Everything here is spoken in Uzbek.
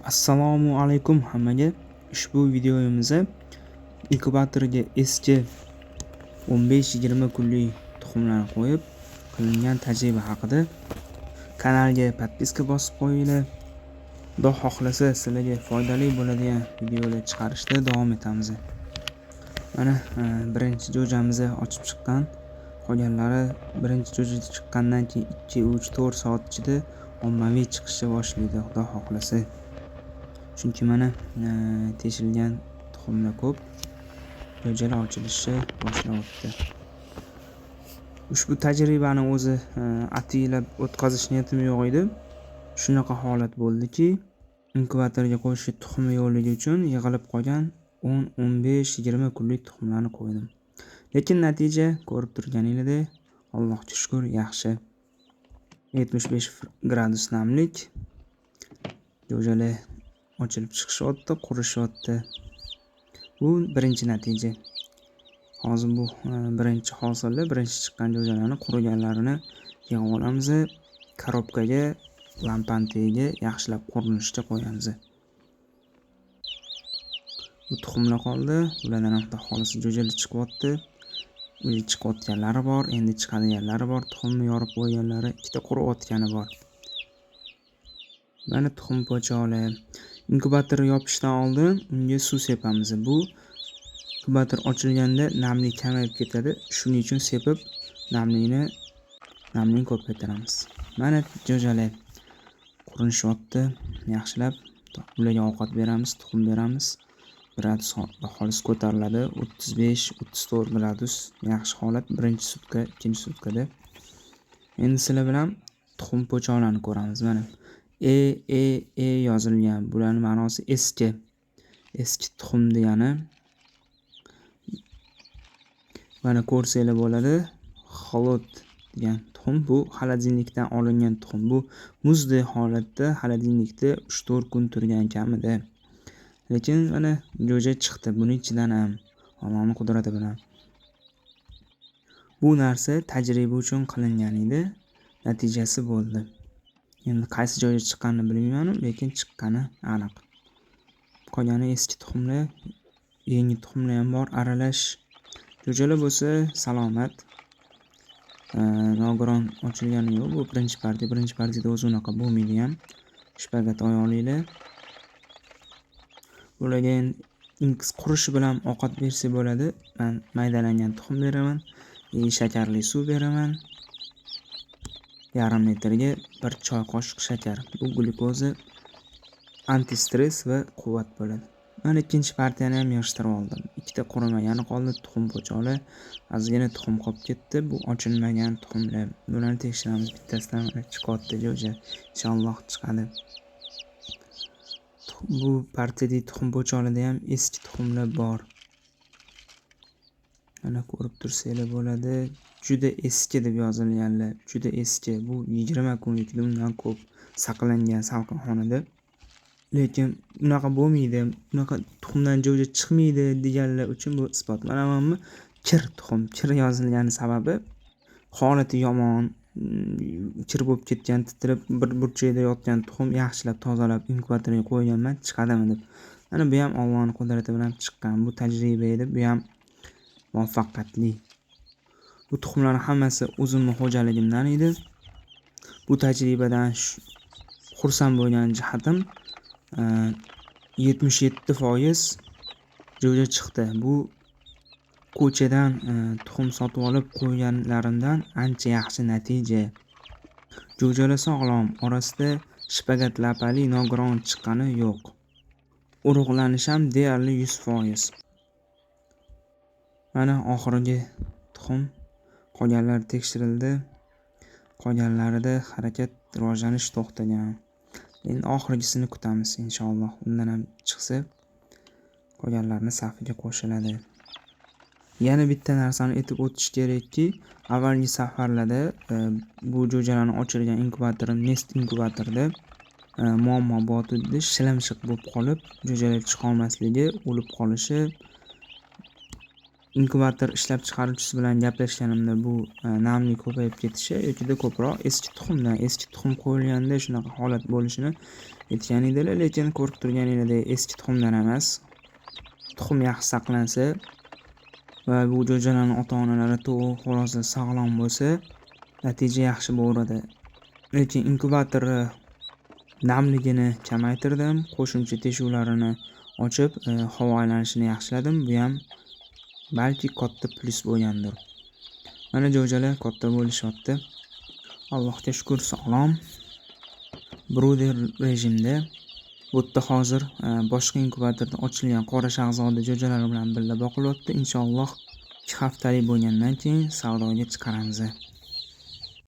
Assalomu alaykum hammaga. Ushbu videomizda inkubatorga eski 15-20 kunlik tuxumlarni qo'yib qilingan tajriba haqida. Kanalga podpiska bosib qo'yinglar. Xudo xohlasa sizlarga foydali bo'ladigan videolar chiqarishda davom etamiz. Mana birinchi jo'jamizni ochib chiqqan. Qolganlari birinchi jo'ja chiqqandan keyin 2-3-4 soat ichida ommaviy chiqishni boshlaydi, xudo xohlasa. Chunki mana teshilgan tuxumlar ko'p, jo'jalar ochilishi boshlanibdi. Ushbu tajribani o'zi ataylab o'tkazish niyatim yo'q edi. Shunaqa holat bo'ldiki, inkubatorga qo'yishga tuxum yo'qligi uchun yig'ilib qolgan 10-15-20 kunlik tuxumlarni qo'ydim. Lekin natija ko'rib turganingizdek, Allohga shukr, yaxshi. 75 gradus namlik. Jo'jalar ochilib chiqishyapti, qurishyapti. Bu birinchi natija. Hozir bu birinchi hosilda, birinchi chiqqan jo'jalarni quriganlarini yig'ib olamiz, korobkaga, lampantaga yaxshilab qo'rinishga qo'yamiz. Bu tuxumlar qoldi. Ulardan ham xolis jo'jalar chiqyapti. Ular chiqayotganlari bor, endi chiqadiganlari bor, tuxumni yorib qo'yganlari, ikkita quriyotgani bor. Mana tuxum po'choqlar. Inkubator yopishdan oldin unga suv sepamiz. Bu inkubator ochilganda namlik kamayib ketadi. Shuning uchun sepib namlikni ko'paytiramiz. Mana jo'jalar qurinishyapti. Yaxshilab ularga ovqat beramiz, tuxum beramiz. Gradus xolis ko'tariladi. 35-34 gradus yaxshi holat. Birinchi sutka, ikkinchi sutkada. Endi sizlar bilan tuxum po'choqlarni ko'ramiz. Mana E yozilgan. Bularning ma'nosi eski tuxum degani. Mana ko'rsanglar bo'ladi. Xolod degan tuxum. Bu xolodilnikdan olingan tuxum. Bu muzdek holatda xolodilnikda 3-4 kun turgan kamida. Lekin mana jo'ja chiqdi. Buning ichidan ham Allohning qudrati bilan. Bu narsa tajriba uchun qilingan edi. Natijasi bo'ldi. Endi qaysi joyga chiqqanini bilmayman, lekin chiqqani aniq. Qolgani eski tuxumlar, yangi tuxumlar ham bor, aralash. Jo'jalar bo'lsa salomat. Nogiron ochilgani yo'q. Bu birinchi partiyada o'zi unaqa bo'lmaydi ham. Shpagat oyoqliklar. Ularga qurishi bilan ovqat bersa bo'ladi. Men maydalangan tuxum beraman, shakarli suv beraman. Yarim litrga 1 choy qoshiq shakar. Bu glyukoza, antistress va quvvat bo'ladi. Mana ikkinchi partiyani ham yig'ishtirib oldim. Ikkita qurimagani qoldi, tuxum po'choqlar. Ozgina tuxum qolib ketdi. Bu ochilmagan tuxumlar. Bularni tekshiramiz. Bittasidan chiqyapti jo'ja. Inshaalloh chiqadi. Bu partiyadagi tuxum po'choqlarda ham eski tuxumlar bor. Mana ko'rib tursanglar bo'ladi. Juda eski deb yozilganlar. Juda eski. Bu 20 kunlikda undan ko'p saqlangan salqinxonada. Lekin unaqa bo'lmaydi. Unaqa tuxumdan jo'ja chiqmaydi deganlar uchun bu isbot. Mana bu kir tuxum. Kir yozilgani sababi holati yomon, kir bo'lib ketgan, titrab bir burchakda yotgan tuxum yaxshilab tozalab inkubatorga qo'yganman, chiqadimi deb. Mana bu ham Allohning qudrati bilan chiqqan. Bu tajriba edi. Bu ham muvaffaqiyatli. Bu tuxumlarning hammasi o'zimning xo'jaligimdan edi. Bu tajribadan xursand bo'lgan jihatim 77% jo'ja chiqdi. Bu ko'chadan tuxum sotib olib qo'yganlarimdan ancha yaxshi natija. Jo'jalar sog'lom, orasida shpagat lapali nogiron chiqqani yo'q. Urug'lanish ham deyarli 100%. Mana oxirgi tuxum. Qolganlari tekshirildi. Qolganlarida harakat rivojlanish to'xtagan. Endi oxirgisini kutamiz inshaalloh. Undan ham chiqsa qolganlarni safiga qo'shiladi. Yana bitta narsani aytib o'tish kerakki, avvalgi safarlarda bu jo'jalarni ochilgan inkubatorni Nest inkubatorda muammo bor edi. Shilimshiq bo'lib qolib, jo'jalar chiqa olmasligi, o'lib qolishi. Inkubator ishlab chiqaruvchisi bilan gaplashganimda bu namlik ko'payib ketishi yokida ko'proq eski tuxum qo'yilganda shunaqa holat bo'lishini aytgan edilar, lekin ko'rib turganingizdek eski tuxumdan emas. Tuxum yaxshi saqlansa va bu jo'jalarning ota-onalari to'g'ri xulosa sog'lom bo'lsa, natija yaxshi bo'ladi. Lekin inkubatorni namligini kamaytirdim, qo'shimcha teshuvlarini ochib, havo aylanishini yaxshiladim. Bu ham balki katta plyus bo'lgandir. Mana jo'jalar katta bo'lishyapti. Allohga shukr, sog'lom. Bruder rejimda. Bu yerda hozir boshqa inkubatorda ochilgan qora shahzoda jo'jalari bilan birga boqilyapti. Inshaalloh 2 haftalik bo'lgandan keyin savdoga chiqaramiz.